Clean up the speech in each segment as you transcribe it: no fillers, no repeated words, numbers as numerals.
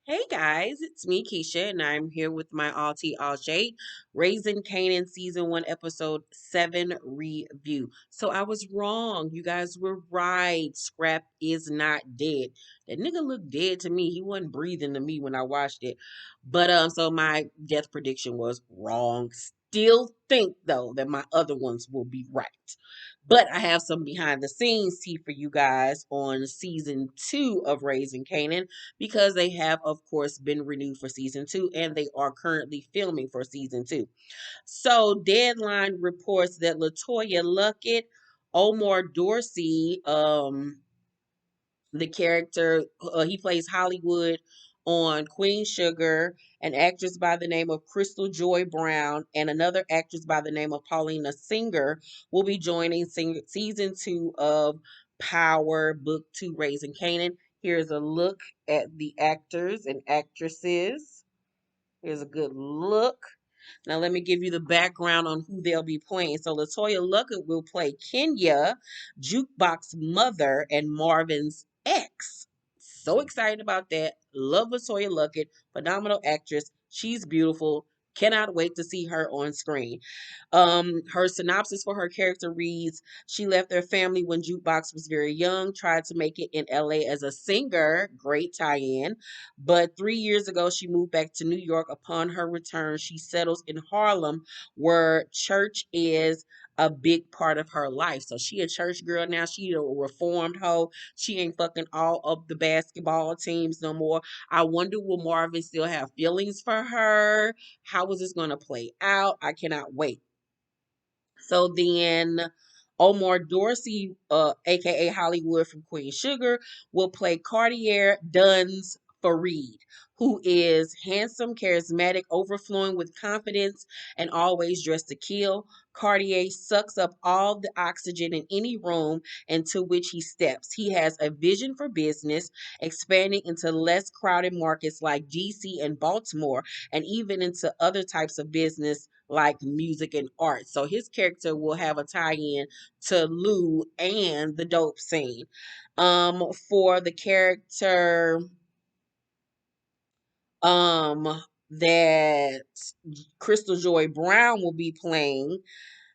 Hey guys, it's me, Keisha, and I'm here with my all shade Raising Kanan season 1, episode 7 review. So I was wrong. You guys were right. Scrap is not dead. That nigga looked dead to me. He wasn't breathing to me when I watched it. So my death prediction was wrong. Still think though that my other ones will be right. But I have some behind the scenes tea for you guys on season 2 of Raising Kanan because they have, of course, been renewed for season 2 and they are currently filming for season 2. So, Deadline reports that Latoya Luckett, Omar Dorsey, the character he plays Hollywood on Queen Sugar, an actress by the name of Crystal Joy Brown, and another actress by the name of Paulina Singer will be joining season 2 of Power Book 2 Raising Canaan. Here's a look at the actors and actresses. Here's a good look. Now let me give you the background on who they'll be playing. So Latoya Luckett will play Kenya, Jukebox mother, and Marvin's ex. So excited about that. Love Latoya Luckett, phenomenal actress. She's beautiful. Cannot wait to see her on screen. Her synopsis for her character reads: She left their family when Jukebox was very young, tried to make it in LA as a singer, great tie in. But 3 years ago, she moved back to New York. Upon her return, she settles in Harlem, where church is a big part of her life. So she a church girl now. She a reformed hoe. She ain't fucking all of the basketball teams no more. I wonder will Marvin still have feelings for her? How is this going to play out? I cannot wait. So then Omar Dorsey, aka Hollywood from Queen Sugar, will play Cartier Duns Fareed, who is handsome, charismatic, overflowing with confidence, and always dressed to kill. Cartier sucks up all the oxygen in any room into which he steps. He has a vision for business, expanding into less crowded markets like DC and Baltimore, and even into other types of business like music and art. So his character will have a tie-in to Lou and the dope scene. For the character that Crystal Joy Brown will be playing,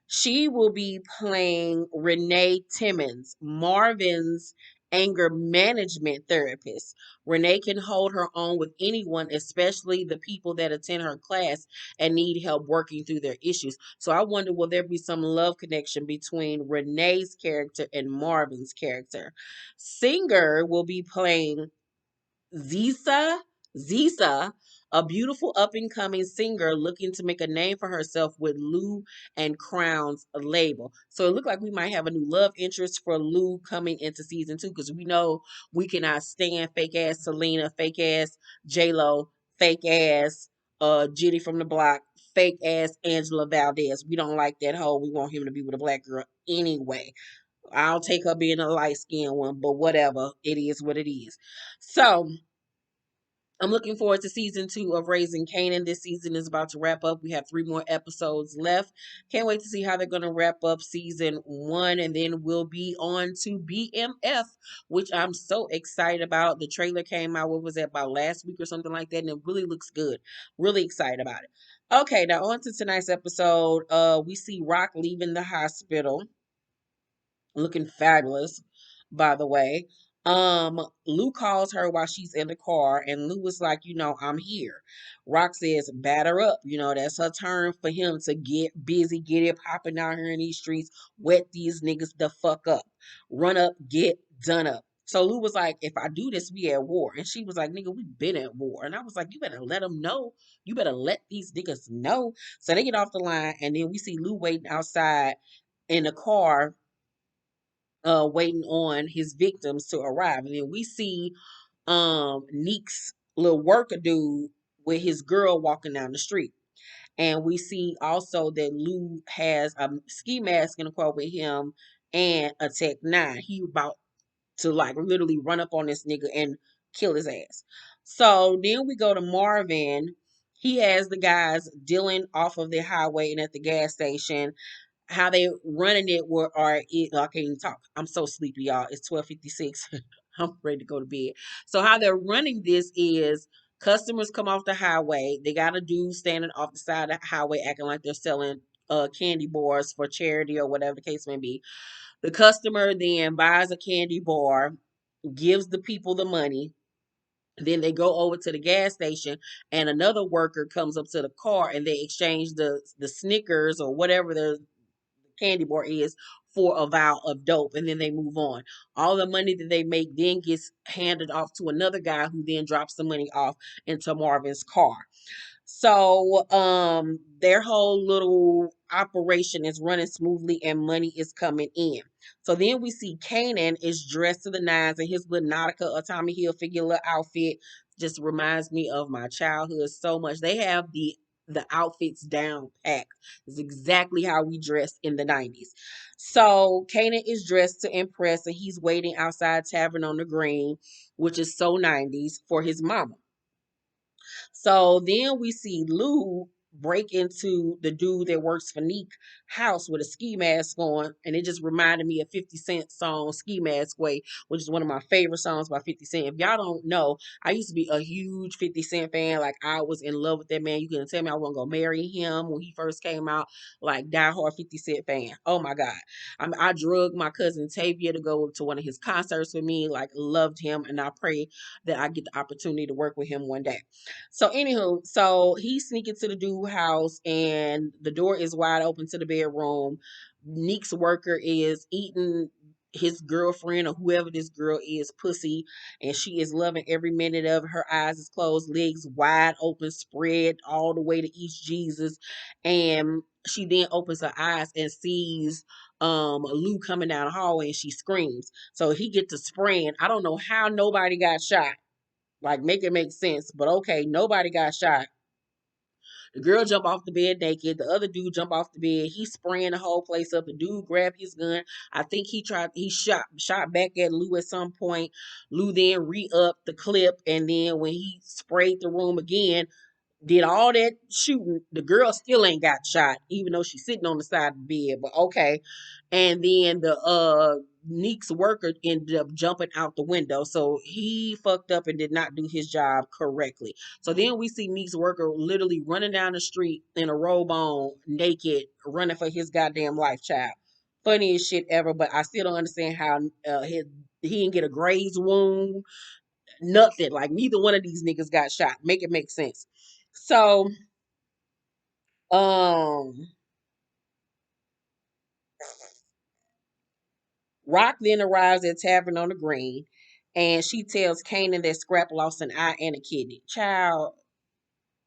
she will be playing Renee Timmons, Marvin's anger management therapist. Renee can hold her own with anyone, especially the people that attend her class and need help working through their issues. So I wonder, will there be some love connection between Renee's character and Marvin's character? Singer will be playing Zisa, Zisa, a beautiful up and coming singer looking to make a name for herself with Lou and Crown's label. So it looked like we might have a new love interest for Lou coming into season 2 because we know we cannot stand fake ass Selena, fake ass J Lo, fake ass Jitty from the block, fake ass Angela Valdez. We don't like that hoe. We want him to be with a black girl anyway. I'll take her being a light skinned one, but whatever. It is what it is. So I'm looking forward to season 2 of Raising Kanan. This season is about to wrap up. We have 3 more episodes left. Can't wait to see how they're going to wrap up season 1, and then we'll be on to BMF, which I'm so excited about. The trailer came out, what was that, about last week or something like that, and it really looks good. Really excited about it. Okay, now on to tonight's episode. We see Rock leaving the hospital looking fabulous, by the way. Lou calls her while she's in the car, and Lou was like, I'm here. Rock says, batter up. That's her turn for him to get busy, get it popping out here in these streets, wet these niggas the fuck up. Run up, get done up. So Lou was like, if I do this, we at war. And she was like, nigga, we been at war. And I was like, you better let them know. You better let these niggas know. So they get off the line, and then we see Lou waiting outside in the car waiting on his victims to arrive. And then we see Neek's little worker dude with his girl walking down the street. And we see also that Lou has a ski mask in the car with him and a Tech 9. He about to like literally run up on this nigga and kill his ass. So then we go to Marvin. He has the guys dealing off of the highway and at the gas station how they running it were are it I can't even talk. I'm so sleepy, y'all. It's 12:56. I'm ready to go to bed. So how they're running this is Customers come off the highway. They got a dude standing off the side of the highway acting like they're selling candy bars for charity or whatever the case may be. The customer then buys a candy bar, gives the people the money. Then they go over to the gas station, and another worker comes up to the car, and they exchange the Snickers or whatever the candy bar is for a vial of dope, and then they move on. All the money that they make then gets handed off to another guy who then drops the money off into Marvin's car. So their whole little operation is running smoothly and money is coming in. So then we see Kanan is dressed to the nines in his little Nautica or Tommy Hilfiger outfit. Just reminds me of my childhood so much. They have the outfits down packed. It's exactly how we dressed in the 90s. So Kanan is dressed to impress and he's waiting outside Tavern on the Green, which is so 90s, for his mama. So then we see Lou break into the dude that works for Neek house with a ski mask on, and it just reminded me of 50 Cent song Ski Mask Way, which is one of my favorite songs by 50 Cent. If y'all don't know, I used to be a huge 50 Cent fan. Like I was in love with that man. You couldn't tell me I wasn't gonna marry him when he first came out. Like diehard 50 Cent fan. Oh my God. I drugged my cousin Tavia to go to one of his concerts with me. Like loved him, and I pray that I get the opportunity to work with him one day. So anywho, so he sneak into the dude house and the door is wide open to the bedroom. Neek's worker is eating his girlfriend or whoever this girl is pussy, and she is loving every minute of it. Her eyes is closed, legs wide open, spread all the way to East Jesus. And she then opens her eyes and sees Lou coming down the hallway and she screams. So he get to spraying. I don't know how nobody got shot, like, make it make sense. But okay, nobody got shot. The girl jump off the bed naked. The other dude jump off the bed. He's spraying the whole place up. The dude grabbed his gun. I think he shot back at Lou at some point. Lou then re-upped the clip, and then when he sprayed the room again, did all that shooting, the girl still ain't got shot, even though she's sitting on the side of the bed. But okay. And then the Neek's worker ended up jumping out the window. So he fucked up and did not do his job correctly. So then we see Neek's worker literally running down the street in a robe on, naked, running for his goddamn life, child. Funniest shit ever, but I still don't understand how he didn't get a graze wound, nothing. Like neither one of these niggas got shot. Make it make sense. So, um, Rock then arrives at Tavern on the Green, and she tells Kanan that Scrap lost an eye and a kidney. Child,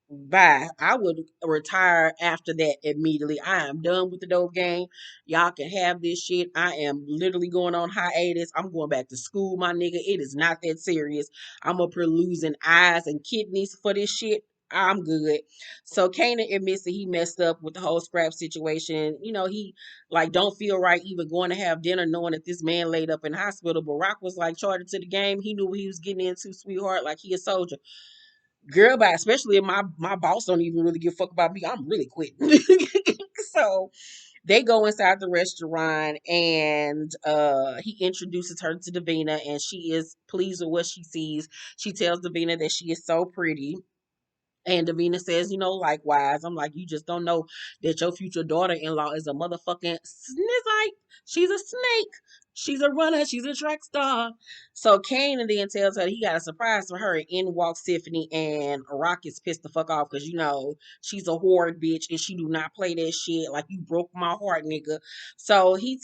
bye. I would retire after that immediately. I am done with the dope game. Y'all can have this shit. I am literally going on hiatus. I'm going back to school, my nigga. It is not that serious. I'm up here losing eyes and kidneys for this shit. I'm good. So Kanan admits that he messed up with the whole Scrap situation. You know, he like don't feel right even going to have dinner knowing that this man laid up in hospital. But Rock was like charted to the game. He knew what he was getting into, sweetheart. Like he a soldier. Girl, but especially if my boss don't even really give a fuck about me, I'm really quitting. So they go inside the restaurant and he introduces her to Davina and she is pleased with what she sees. She tells Davina that she is so pretty. And Davina says, you know, likewise. I'm like, you just don't know that your future daughter-in-law is a motherfucking snizite. She's a snake. She's a runner. She's a track star. So Kane then tells her he got a surprise for her. And in walks Tiffany, and Rock is pissed the fuck off because, you know, she's a whore bitch and she do not play that shit. Like, you broke my heart, nigga. So he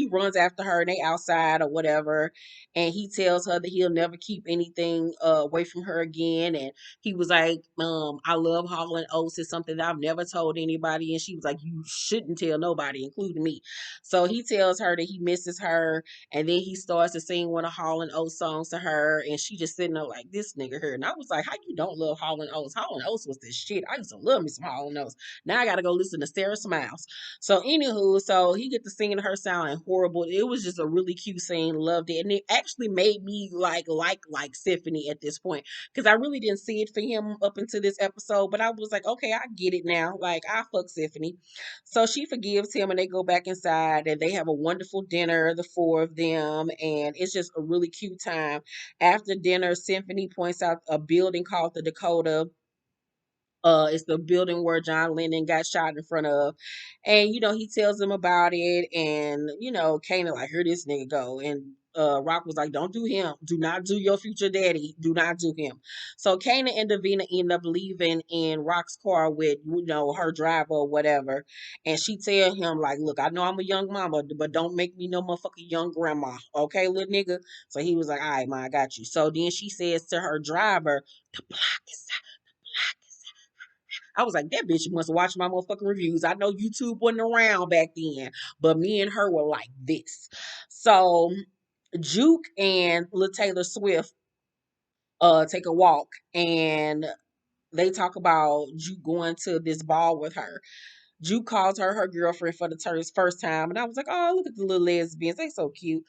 runs after her and they outside or whatever. And he tells her that he'll never keep anything away from her again. And he was like, I love Holland Oats. It's something that I've never told anybody. And she was like, you shouldn't tell nobody, including me. So he tells her that he misses her. And then he starts to sing one of Holland Oats songs to her. And she just sitting there like, this nigga here. And I was like, how you don't love Holland Oats? Holland Oats was the shit. I used to love me some Holland Oats. Now I got to go listen to Sarah Smiles. So anywho, so he get to singing her sounding horrible. It was just a really cute scene. Loved it. And it actually made me like Tiffany at this point because I really didn't see it for him up until this episode, but I was like, okay, I get it now. Like, I fuck Tiffany. So she forgives him and they go back inside and they have a wonderful dinner. the four of them, and it's just a really cute time. After dinner, Symphony points out a building called the Dakota. It's the building where John Lennon got shot in front of. And, he tells them about it. And, Kanan like, here this nigga go. And Rock was like, don't do him. Do not do your future daddy. Do not do him. So Kanan and Davina end up leaving in Rock's car with, her driver or whatever. And she tell him, like, look, I know I'm a young mama, but don't make me no motherfucking young grandma. Okay, little nigga? So he was like, all right, ma, I got you. So then she says to her driver, the block is I was like, that bitch must watch my motherfucking reviews. I know YouTube wasn't around back then, but me and her were like this. So Juke and Lil Taylor Swift take a walk, and they talk about Juke going to this ball with her. Ju calls her girlfriend for the first time, and I was like, "Oh, look at the little lesbians; they so cute."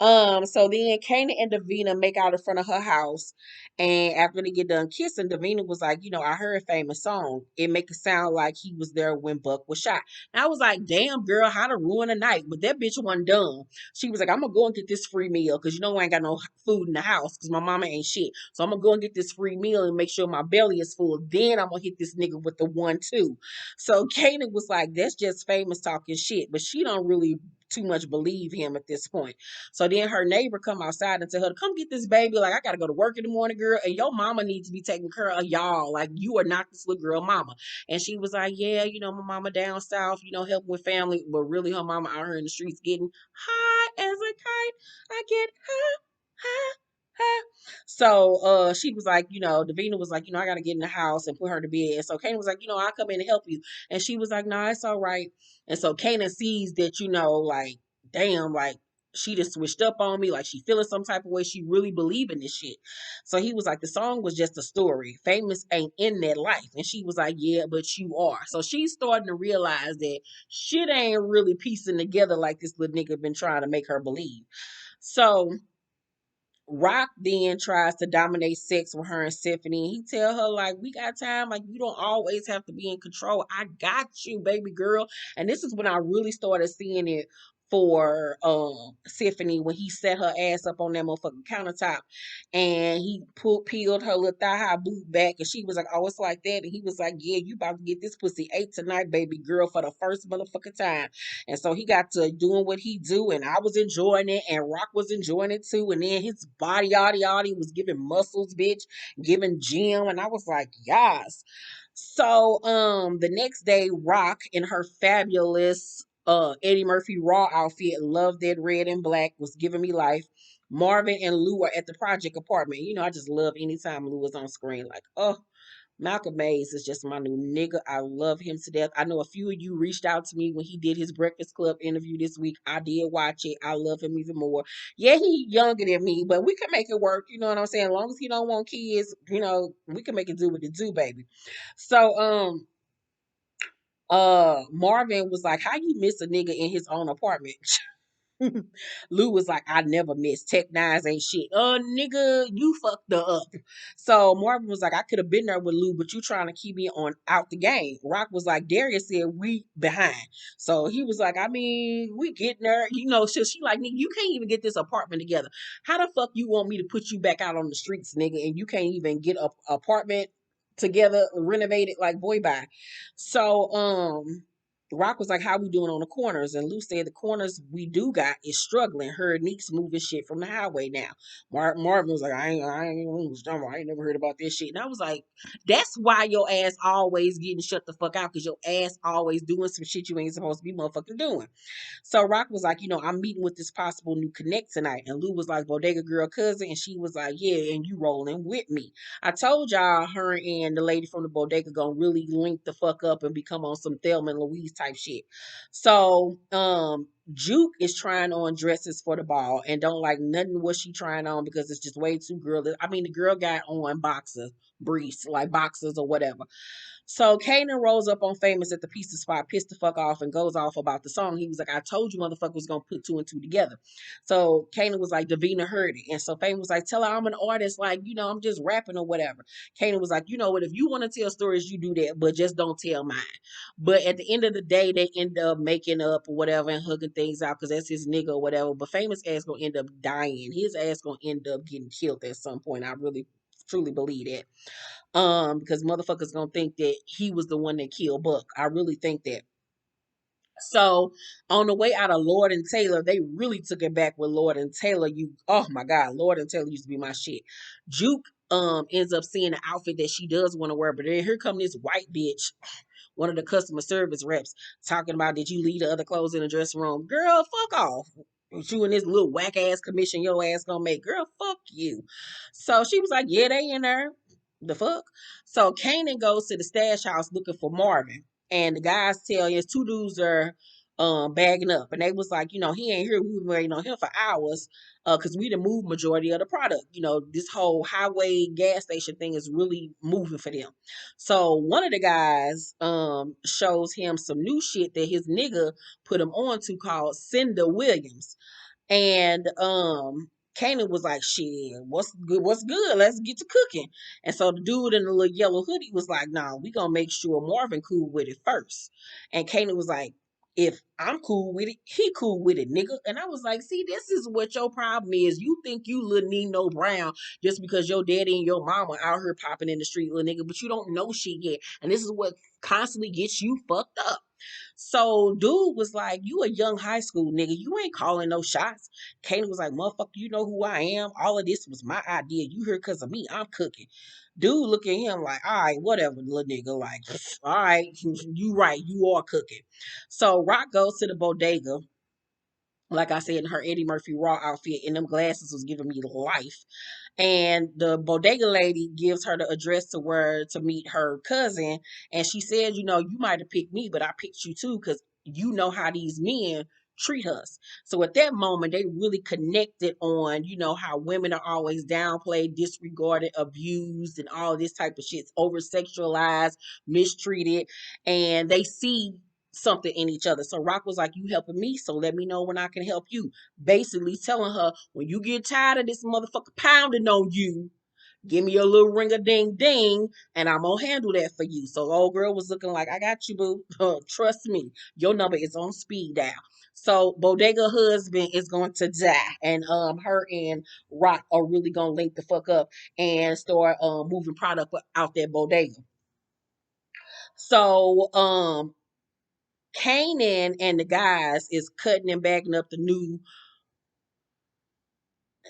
So then Kana and Davina make out in front of her house, and after they get done kissing, Davina was like, I heard a famous song. It make it sound like he was there when Buck was shot." And I was like, "Damn, girl, how to ruin a night?" But that bitch wasn't done. She was like, "I'm gonna go and get this free meal because I ain't got no food in the house because my mama ain't shit. So I'm gonna go and get this free meal and make sure my belly is full. Then I'm gonna hit this nigga with the 1-2." So Kanan was like, that's just famous talking shit, but she don't really too much believe him at this point. So then her neighbor come outside and tell her to come get this baby. Like, I gotta go to work in the morning, girl, and your mama needs to be taking care of y'all. Like, you are not this little girl mama. And she was like, yeah, my mama down south, help with family, but really her mama out here in the streets getting high as a kite. I get high, high, high. So she was like, Davina was like, I gotta get in the house and put her to bed. And so Kanan was like, I'll come in and help you. And she was like, nah, it's all right. And so Kanan sees that, like, damn, like she just switched up on me, like she feeling some type of way. She really believe in this shit. So he was like, the song was just a story. Famous ain't in that life. And she was like, yeah, but you are. So she's starting to realize that shit ain't really piecing together like this little nigga been trying to make her believe. So Rock then tries to dominate sex with her and Stephanie. He tell her like, we got time. Like, you don't always have to be in control. I got you, baby girl. And this is when I really started seeing it for Stephanie, when he set her ass up on that motherfucking countertop and he peeled her little thigh high boot back, and she was like, oh, it's like that. And he was like, yeah, you about to get this pussy ate tonight, baby girl, for the first motherfucking time. And so he got to doing what he do, and I was enjoying it, and Rock was enjoying it too. And then his body, yaddy, was giving muscles, bitch, giving gym, and I was like, yes. So the next day, Rock in her fabulous Eddie Murphy Raw outfit, Love That Red and Black, was giving me life. Marvin and Lou are at the project apartment. I just love anytime Lou is on screen. Like, oh, Malcolm Mays is just my new nigga. I love him to death. I know a few of you reached out to me when he did his Breakfast Club interview this week. I did watch it. I love him even more. Yeah, he younger than me, but we can make it work. You know what I'm saying? As long as he don't want kids, we can make it do what it do, baby. So, Marvin was like, how you miss a nigga in his own apartment? Lou was like, I never miss. Tech Nines ain't shit. Nigga, you fucked her up. So Marvin was like, I could have been there with Lou, but you trying to keep me on out the game. Rock was like, Darius said we behind. So he was like, I mean, we getting there. So she like, nigga, you can't even get this apartment together. How the fuck you want me to put you back out on the streets, nigga, and you can't even get a apartment together, renovated? Like, boy, bye. So Rock was like, how we doing on the corners? And Lou said the corners we do got is struggling. Her Neek's moving shit from the highway now. Marvin was like, I ain't never heard about this shit. And I was like, that's why your ass always getting shut the fuck out, because your ass always doing some shit you ain't supposed to be motherfucking doing. So Rock was like, I'm meeting with this possible new connect tonight. And Lou was like, Bodega Girl cousin. And she was like, yeah, and you rolling with me. I told y'all her and the lady from the Bodega gonna really link the fuck up and become on some Thelma and Louise type shit. So Juke is trying on dresses for the ball and don't like nothing what she trying on because it's just way too girly. I mean, the girl got on boxers, briefs, like boxers or whatever. So Kanan rolls up on Famous at the pizza spot, pissed the fuck off, and goes off about the song. He was like, I told you motherfucker was gonna put two and two together. So Kanan was like, Davina heard it. And so Famous was like, tell her I'm an artist, like, I'm just rapping or whatever. Kanan was like, you know what, if you want to tell stories, you do that, but just don't tell mine. But at the end of the day, they end up making up or whatever and hugging things out because that's his nigga or whatever. But famous ass gonna end up dying. His ass gonna end up getting killed at some point. I really truly believe that. Because motherfuckers gonna think that he was the one that killed Buck. I really think that. So on the way out of Lord and Taylor, they really took it back with Lord and Taylor. Oh my God, Lord and Taylor used to be my shit. Juke ends up seeing the outfit that she does want to wear, but then here come this white bitch, one of the customer service reps, talking about, did you leave the other clothes in the dressing room? Girl, fuck off. You and this little whack ass commission your ass gonna make. Girl, fuck you. So she was like, yeah, they in there. The fuck? So Kanan goes to the stash house looking for Marvin. And the guys tell you, two dudes are bagging up. And they was like, he ain't here. We been waiting on him for hours. Because we done moved majority of the product. This whole highway gas station thing is really moving for them. So one of the guys shows him some new shit that his nigga put him on to called Cinder Williams. And Kanan was like, shit, what's good? What's good? Let's get to cooking. And so the dude in the little yellow hoodie was like, nah, we gonna make sure Marvin cool with it first. And Kanan was like, if I'm cool with it, he cool with it, nigga. And I was like, see, this is what your problem is. You think you little Nino Brown just because your daddy and your mama out here popping in the street, little nigga, but you don't know shit yet. And this is what constantly gets you fucked up. So dude was like, you a young high school nigga. You ain't calling no shots. Kanan was like, motherfucker, you know who I am. All of this was my idea. You here because of me. I'm cooking. Dude look at him like, all right, whatever, little nigga. Like, all right, you right. You are cooking. So Rock goes to the bodega. Like I said, in her Eddie Murphy Raw outfit, and them glasses was giving me life. And the bodega lady gives her the address to where to meet her cousin. And she said, you might have picked me, but I picked you too, because you know how these men treat us. So at that moment, they really connected on, how women are always downplayed, disregarded, abused, and all this type of shit's over sexualized, mistreated. And they see something in each other. So Rock was like, you helping me, so let me know when I can help you. Basically telling her, when you get tired of this motherfucker pounding on you, give me a little ring a ding ding, and I'm gonna handle that for you. So old girl was looking like, I got you, boo. Trust me, your number is on speed dial. So bodega husband is going to die, and her and Rock are really gonna link the fuck up and start moving product out that bodega. So Kanan and the guys is cutting and bagging up the new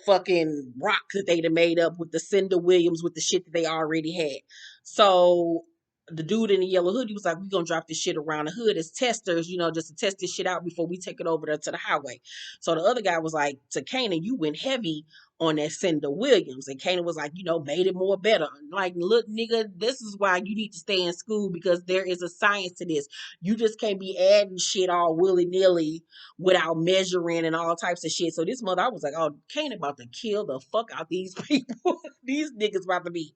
fucking rock that they'd have made up with the Cinder Williams with the shit that they already had. So the dude in the yellow hoodie was like, we're gonna drop this shit around the hood as testers, just to test this shit out before we take it over there to the highway. So the other guy was like, to Kanan, you went heavy on that Cinder Williams. And Kanan was like, made it more better. Like, look, nigga, this is why you need to stay in school, because there is a science to this. You just can't be adding shit all willy-nilly without measuring and all types of shit. So this mother, I was like, oh, Kanan about to kill the fuck out these people. These niggas about to be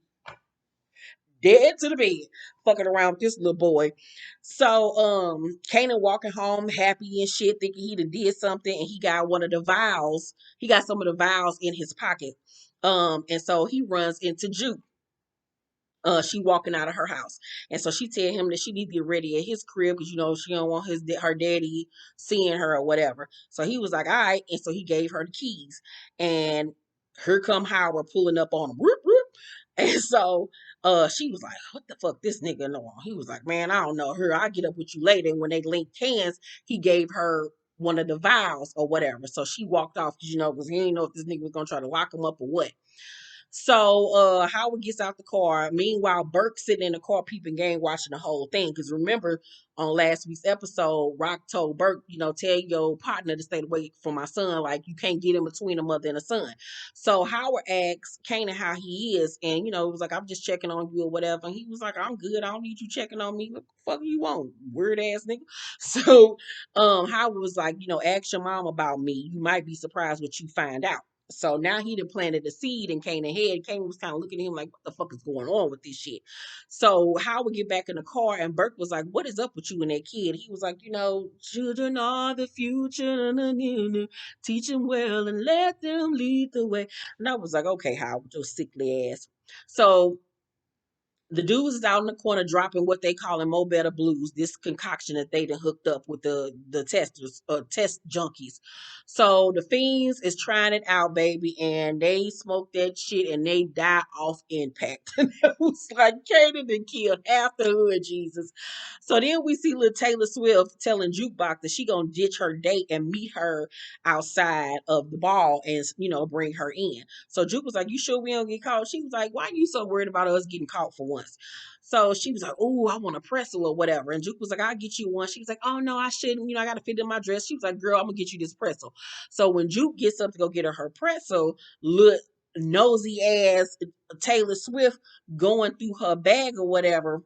dead to the bed, fucking around with this little boy. So Kanan walking home happy and shit, thinking he done did something, and he got one of the vials. He got some of the vials in his pocket. And so he runs into Juke. She walking out of her house, and so she tell him that she need to get ready at his crib because she don't want her daddy seeing her or whatever. So he was like, all right, and so he gave her the keys, and here come Howard pulling up on him, whoop, whoop. And so she was like, what the fuck this nigga know? He was like, man, I don't know her. I'll get up with you later. And when they linked hands, he gave her one of the vials or whatever. So she walked off because he didn't know if this nigga was gonna try to lock him up or what. So Howard gets out the car. Meanwhile, Burke's sitting in the car peeping game watching the whole thing. Because remember, on last week's episode, Rock told Burke, tell your partner to stay away from my son. Like, you can't get in between a mother and a son. So Howard asks Kanan how he is. And, it was like, I'm just checking on you or whatever. And he was like, I'm good. I don't need you checking on me. What the fuck you want? Weird ass nigga. So Howard was like, ask your mom about me. You might be surprised what you find out. So now he done planted the seed in Kanan's head. Kanan was kind of looking at him like, what the fuck is going on with this shit? So Howard get back in the car, and Burke was like, what is up with you and that kid? He was like, children are the future. Teach them well and let them lead the way. And I was like, okay, Howard, your sickly ass. So The dudes is out in the corner dropping what they call in Mo Better Blues, this concoction that they done hooked up with the testers, test junkies. So the fiends is trying it out, baby, and they smoke that shit and they die off impact. And it was like Kanan and killed half the hood, Jesus. So then we see little Taylor Swift telling Jukebox that she gonna ditch her date and meet her outside of the ball and bring her in. So Juke was like, "You sure we don't get caught?" She was like, "Why are you so worried about us getting caught for once?" So she was like, "Oh, I want a pretzel or whatever." And Juke was like, "I'll get you one." She was like, "Oh no, I shouldn't. I got to fit in my dress." She was like, "Girl, I'm gonna get you this pretzel." So when Juke gets up to go get her pretzel, look nosy ass Taylor Swift going through her bag or whatever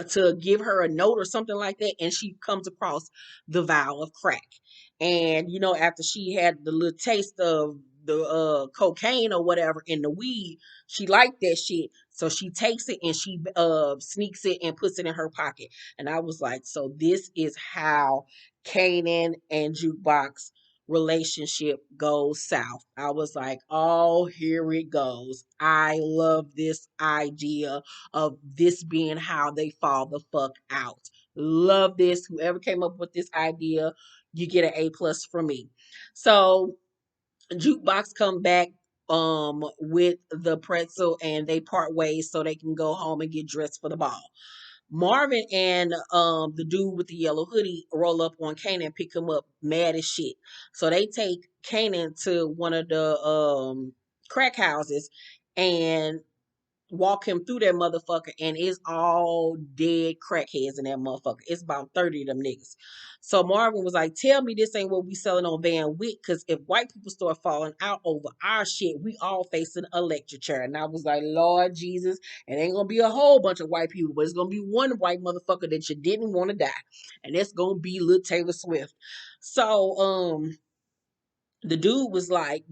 to give her a note or something like that, and she comes across the vial of crack. And after she had the little taste of the cocaine or whatever in the weed, she liked that shit. So she takes it and she sneaks it and puts it in her pocket. And I was like, so this is how Kanan and Jukebox relationship goes south. I was like, oh, here it goes. I love this idea of this being how they fall the fuck out. Love this. Whoever came up with this idea, you get an A+ from me. So Jukebox come back with the pretzel and they part ways so they can go home and get dressed for the ball. Marvin and the dude with the yellow hoodie roll up on Kanan and pick him up mad as shit. So they take Kanan to one of the crack houses and walk him through that motherfucker, and it's all dead crackheads in that motherfucker. It's about 30 of them niggas. So Marvin was like, "Tell me this ain't what we selling on Van Wick, because if white people start falling out over our shit, we all facing a lecture." And I was like, Lord Jesus, it ain't gonna be a whole bunch of white people, but it's gonna be one white motherfucker that you didn't want to die. And that's gonna be little Taylor Swift. So the dude was like,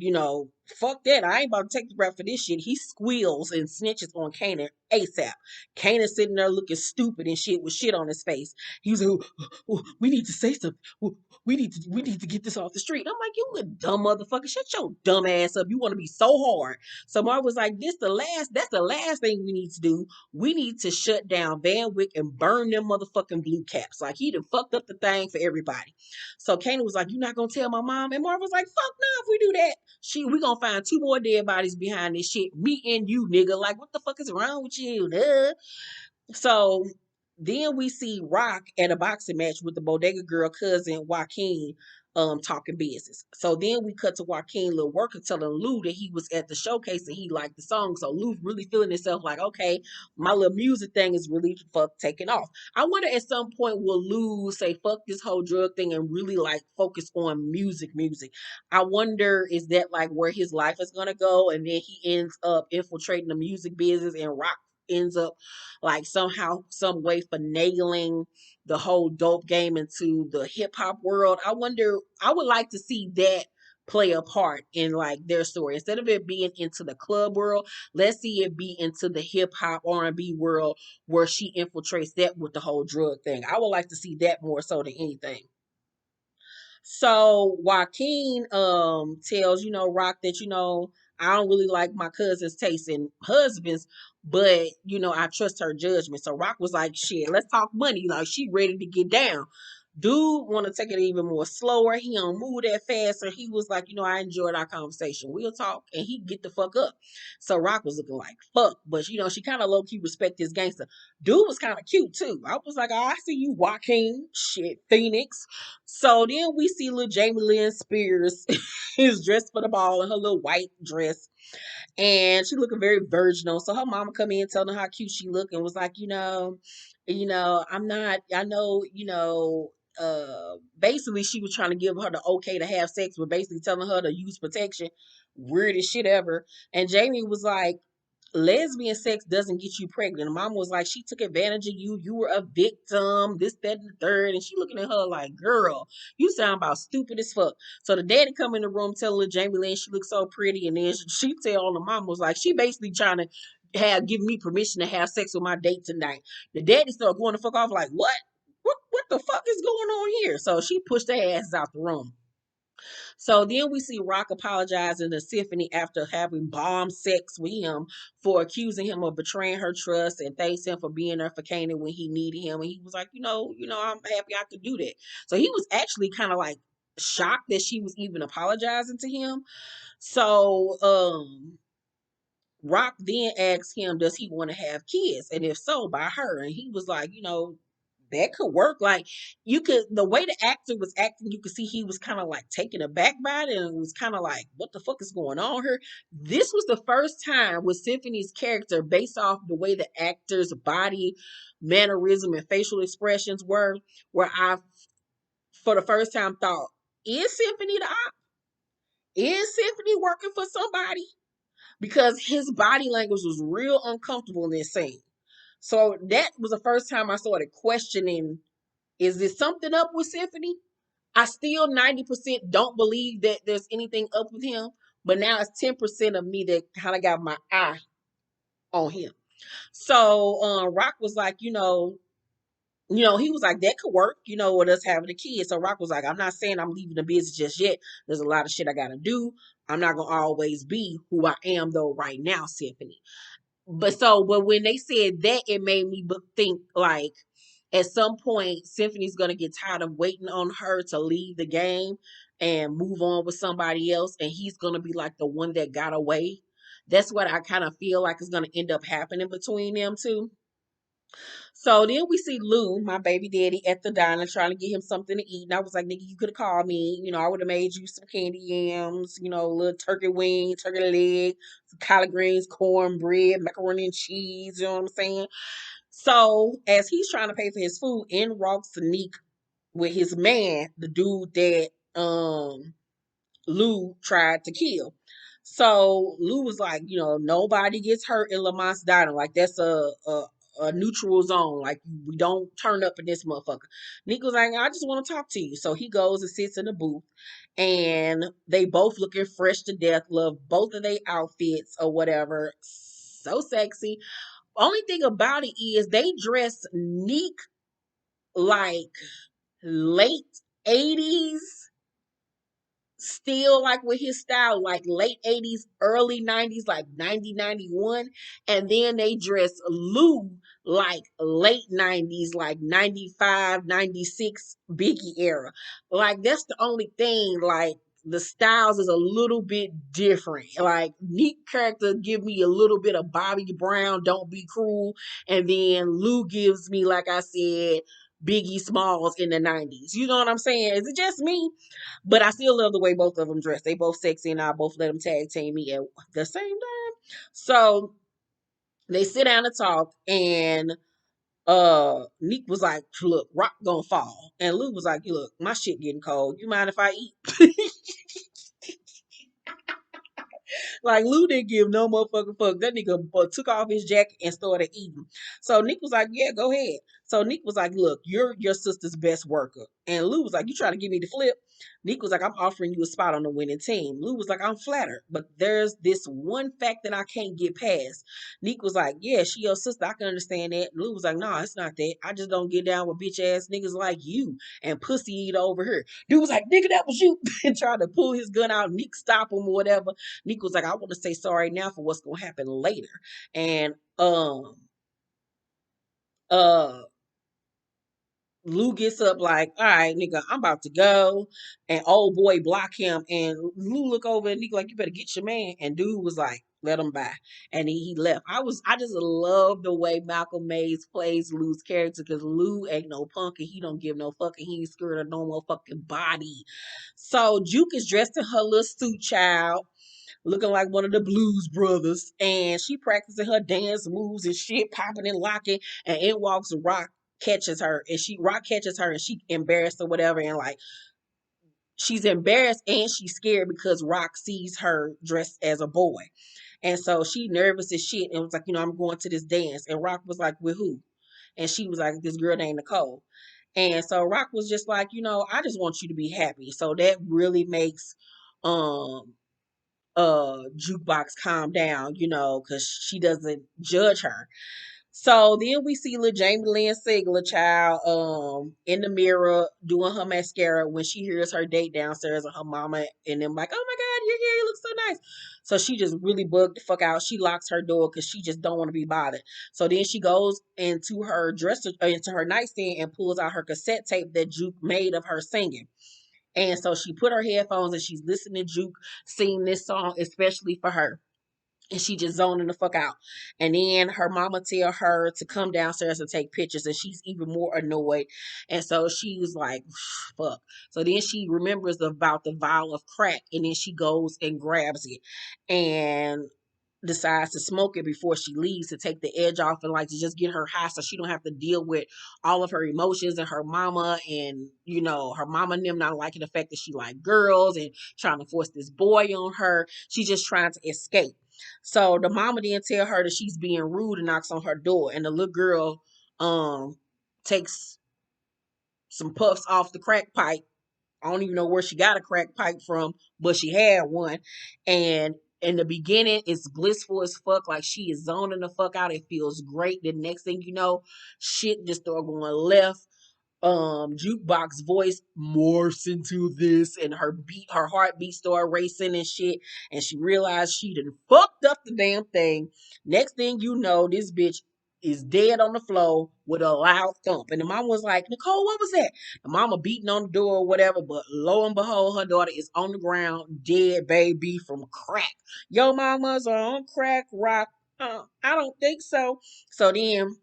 fuck that. I ain't about to take the rap for this shit. He squeals and snitches on Kanan ASAP. Kanan sitting there looking stupid and shit with shit on his face. He was like, we need to say something. We need to get this off the street. I'm like, you a dumb motherfucker. Shut your dumb ass up. You want to be so hard. So Mark was like, that's the last thing we need to do. We need to shut down Van Wick and burn them motherfucking blue caps. Like he done fucked up the thing for everybody. So Kanan was like, "You not gonna tell my mom?" And Marv was like, "Fuck no, if we do that, we gonna find two more dead bodies behind this shit. Me and you, nigga. Like, what the fuck is wrong with you, duh?" So then we see Rock at a boxing match with the Bodega Girl cousin Joaquin talking business. So then we cut to Joaquin little worker telling Lou that he was at the showcase and he liked the song. So Lou really feeling himself like, okay, my little music thing is really taking off. I wonder at some point will Lou say fuck this whole drug thing and really like focus on music. I wonder is that like where his life is gonna go, and then he ends up infiltrating the music business and Rock ends up like somehow, some way finagling the whole dope game into the hip hop world. I wonder, I would like to see that play a part in like their story. Instead of it being into the club world, let's see it be into the hip hop R&B world where she infiltrates that with the whole drug thing. I would like to see that more so than anything. So Joaquin tells, Rock that, I don't really like my cousin's taste in husbands, but I trust her judgment. So Rock was like, shit, let's talk money. Like she ready to get down. Dude want to take it even more slower. He don't move that fast. So he was like, I enjoyed our conversation. We'll talk, and he get the fuck up. So Rock was looking like fuck, but she kind of low key respect this gangster. Dude was kind of cute too. I was like, oh, I see you, Joaquin. Shit, Phoenix. So then we see little Jamie Lynn Spears is dressed for the ball in her little white dress, and she looking very virginal. So her mama come in telling her how cute she look and was like, I'm not. I know, basically she was trying to give her the okay to have sex, but basically telling her to use protection. Weirdest shit ever. And Jamie was like, lesbian sex doesn't get you pregnant. And mama was like, she took advantage of you. You were a victim, this, that, and the third. And she looking at her like, girl, you sound about stupid as fuck. So the daddy come in the room telling Jamie Lynn she looks so pretty. And then she tell the mama was like, she basically trying to give me permission to have sex with my date tonight. The daddy started going the fuck off like, what? What the fuck is going on here? So she pushed their asses out the room. So then we see Rock apologizing to Symphony after having bomb sex with him for accusing him of betraying her trust, and thanks him for being there for Kanan when he needed him. And he was like, I'm happy I could do that. So he was actually kind of like shocked that she was even apologizing to him. So Rock then asked him, does he want to have kids? And if so, by her. And he was like, that could work. Like, the way the actor was acting, you could see he was kind of like taken aback by it, and it was kind of like, what the fuck is going on here? This was the first time with Symphony's character, based off the way the actor's body mannerism and facial expressions were, where I, for the first time, thought, is Symphony the op? Is Symphony working for somebody? Because his body language was real uncomfortable in this scene. So that was the first time I started questioning, is there something up with Symphony? I still 90% don't believe that there's anything up with him, but now it's 10% of me that kind of got my eye on him. So Rock was like, he was like, that could work, with us having a kid. So Rock was like, I'm not saying I'm leaving the business just yet. There's a lot of shit I gotta do. I'm not gonna always be who I am though right now, Symphony. But when they said that, it made me think like at some point Symphony's gonna get tired of waiting on her to leave the game and move on with somebody else, and he's gonna be like the one that got away. That's what I kind of feel like is gonna end up happening between them two. So then we see Lou, my baby daddy, at the diner trying to get him something to eat. And I was like, nigga, you could have called me. I would have made you some candy yams, a little turkey wing, turkey leg, some collard greens, cornbread, macaroni and cheese. You know what I'm saying? So as he's trying to pay for his food, in walks Sneak with his man, the dude that Lou tried to kill. So Lou was like, nobody gets hurt in Lamont's diner. Like that's a neutral zone. Like we don't turn up in this motherfucker. Nick was like, I just want to talk to you. So he goes and sits in the booth, and they both looking fresh to death. Love both of their outfits or whatever. So sexy. Only thing about it is they dress Neek like late 80s, still like with his style, like late 80s, early 90s, like 90, 91. And then they dress Lou like late 90s, like 95, 96 Biggie era. Like that's the only thing, like the styles is a little bit different. Like Neat character give me a little bit of Bobby Brown, Don't Be Cruel. And then Lou gives me, like I said, Biggie Smalls in the 90s. You know what I'm saying? Is it just me? But I still love the way both of them dress. They both sexy, and I both let them tag team me at the same time. So they sit down and talk, and Neek was like, look, Rock gonna fall. And Lou was like, look, my shit getting cold. You mind if I eat? Like Lou didn't give no motherfucking fuck. That nigga took off his jacket and started eating. So Nick was like, "Yeah, go ahead." So Nick was like, "Look, you're your sister's best worker." And Lou was like, "You trying to give me the flip?" Nick was like, "I'm offering you a spot on the winning team." Lou was like, "I'm flattered, but there's this one fact that I can't get past." Nick was like, "Yeah, she your sister. I can understand that." Lou was like, "Nah, it's not that. I just don't get down with bitch ass niggas like you and pussy eater over here." Dude was like, "Nigga, that was you," and tried to pull his gun out. Nick stop him or whatever. Nick was like, I want to say sorry now for what's gonna happen later. And uh Lou gets up like, all right, nigga, I'm about to go. And old boy block him. And Lou look over and Nick like, you better get your man. And dude was like, let him by. And he left. I just love the way Malcolm Mays plays Lou's character, because Lou ain't no punk and he don't give no fuck, and he ain't scared of no motherfucking body. So Juke is dressed in her little suit, child, looking like one of the Blues Brothers, and she practicing her dance moves and shit, popping and locking. And in walks Rock, catches her, and Rock catches her, and she embarrassed or whatever, and like she's embarrassed and she's scared because Rock sees her dressed as a boy, and so she nervous as shit and was like, I'm going to this dance, and Rock was like, with who? And she was like, this girl named Nicole. And so Rock was just like, I just want you to be happy. So that really makes um Jukebox calm down, because she doesn't judge her. So then we see little Jamie Lynn Sigler child in the mirror doing her mascara when she hears her date downstairs and her mama and them like, oh my god, you're here, you look so nice. So she just really bugged the fuck out. She locks her door because she just don't want to be bothered. So then she goes into her dresser into her nightstand and pulls out her cassette tape that Juke made of her singing. And so she put her headphones and she's listening to Juke sing this song especially for her, and she just zoning the fuck out. And then her mama tell her to come downstairs and take pictures, and she's even more annoyed. And so she was like, fuck. So then she remembers about the vial of crack, and then she goes and grabs it and decides to smoke it before she leaves to take the edge off and like to just get her high so she don't have to deal with all of her emotions and her mama and her mama and them not liking the fact that she like girls and trying to force this boy on her. She's just trying to escape. So the mama then tell her that she's being rude and knocks on her door, and the little girl takes some puffs off the crack pipe. I don't even know where she got a crack pipe from, but she had one. And in the beginning, it's blissful as fuck. Like she is zoning the fuck out. It feels great. The next thing you know, shit just start going left. Jukebox voice morphs into this, and her heartbeat start racing and shit, and she realized she done fucked up the damn thing. Next thing you know, this bitch is dead on the floor with a loud thump, and the mom was like, Nicole, what was that? The mama beating on the door or whatever, but lo and behold, her daughter is on the ground dead, baby, from crack. Yo mama's on crack rock. I don't think so. So then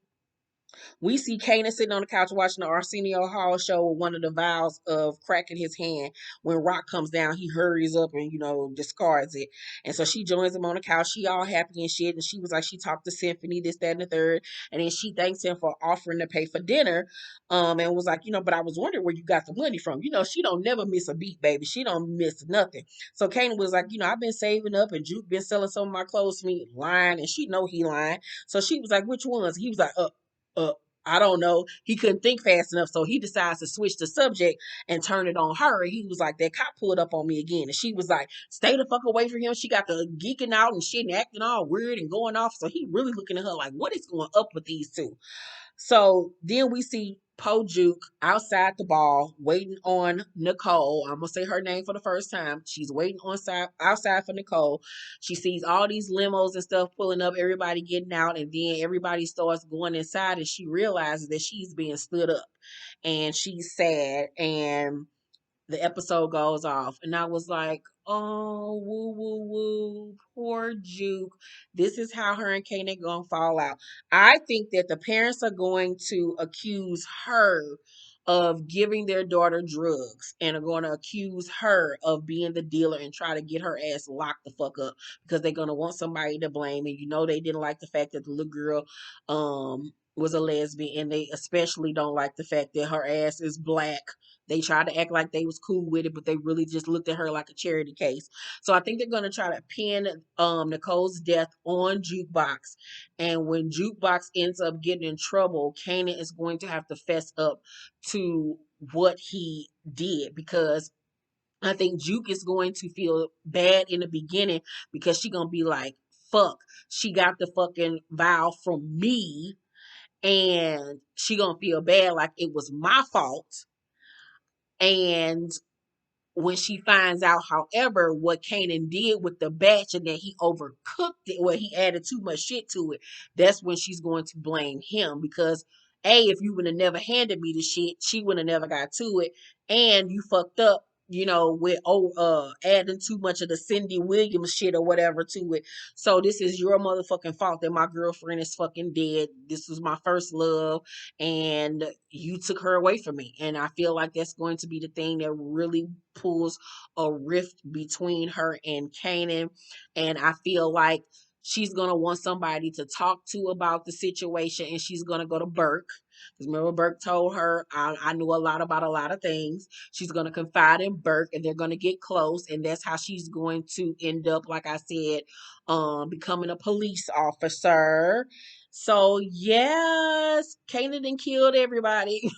we see Kanan sitting on the couch watching the Arsenio Hall show with one of the vials of crack in his hand. When Rock comes down, he hurries up and, discards it. And so she joins him on the couch. She all happy and shit. And she was like, she talked to Symphony, this, that, and the third. And then she thanks him for offering to pay for dinner. And was like, but I was wondering where you got the money from. She don't never miss a beat, baby. She don't miss nothing. So Kanan was like, I've been saving up and Juke been selling some of my clothes to me, lying. And she know he lying. So she was like, which ones? He was like, uh, I don't know. He couldn't think fast enough, so he decides to switch the subject and turn it on her. And he was like, that cop pulled up on me again. And she was like, stay the fuck away from him. She got the geeking out and shit and acting all weird and going off. So he really looking at her like, what is going up with these two? So then we see Juke outside the ball waiting on Nicole. I'm gonna say her name for the first time. She's waiting outside for Nicole. She sees all these limos and stuff pulling up, everybody getting out, and then everybody starts going inside, and she realizes that she's being stood up, and she's sad, and the episode goes off. And I was like, oh, woo, woo, woo, poor Juke. This is how her and Kanan gonna fall out. I think that the parents are going to accuse her of giving their daughter drugs and are going to accuse her of being the dealer and try to get her ass locked the fuck up because they're going to want somebody to blame. And they didn't like the fact that the little girl was a lesbian, and they especially don't like the fact that her ass is black. They tried to act like they was cool with it, but they really just looked at her like a charity case. So I think they're gonna try to pin Nicole's death on Jukebox. And when Jukebox ends up getting in trouble, Kanan is going to have to fess up to what he did, because I think Juke is going to feel bad in the beginning because she gonna be like, fuck, she got the fucking vial from me, and she gonna feel bad like it was my fault. And when she finds out, however, what Kanan did with the batch and that he overcooked it, well, he added too much shit to it, that's when she's going to blame him. Because if you would have never handed me the shit, she would have never got to it, and you fucked up, with adding too much of the Cindy Williams shit or whatever to it. So this is your motherfucking fault that my girlfriend is fucking dead. This was my first love, and you took her away from me. And I feel like that's going to be the thing that really pulls a rift between her and Kanan. And I feel like she's gonna want somebody to talk to about the situation, and she's gonna go to Burke. Because remember, Burke told her, I knew a lot about a lot of things. She's gonna confide in Burke, and they're gonna get close, and that's how she's going to end up, like I said, becoming a police officer. So yes, Kanan killed everybody.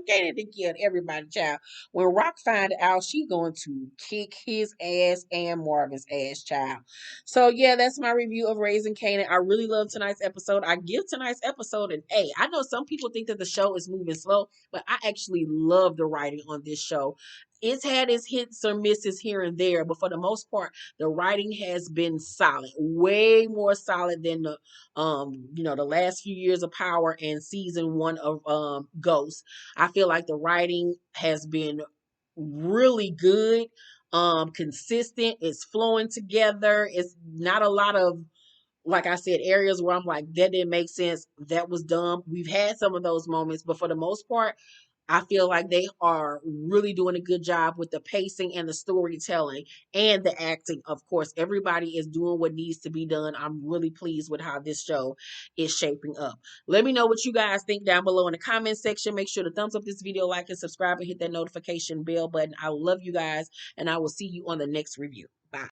Kanan to kill everybody, child. When Rock find out, she going to kick his ass and Marvin's ass, child. So yeah, that's my review of Raising Kanan. I really love tonight's episode. I give tonight's episode an A. I know some people think that the show is moving slow, but I actually love the writing on this show. It's had its hits or misses here and there, but for the most part, the writing has been solid, way more solid than the last few years of Power and season 1 of Ghost. I feel like the writing has been really good, consistent, it's flowing together. It's not a lot of, like I said, areas where I'm like, that didn't make sense, that was dumb. We've had some of those moments, but for the most part, I feel like they are really doing a good job with the pacing and the storytelling and the acting. Of course, everybody is doing what needs to be done. I'm really pleased with how this show is shaping up. Let me know what you guys think down below in the comment section. Make sure to thumbs up this video, like and subscribe, and hit that notification bell button. I love you guys, and I will see you on the next review. Bye.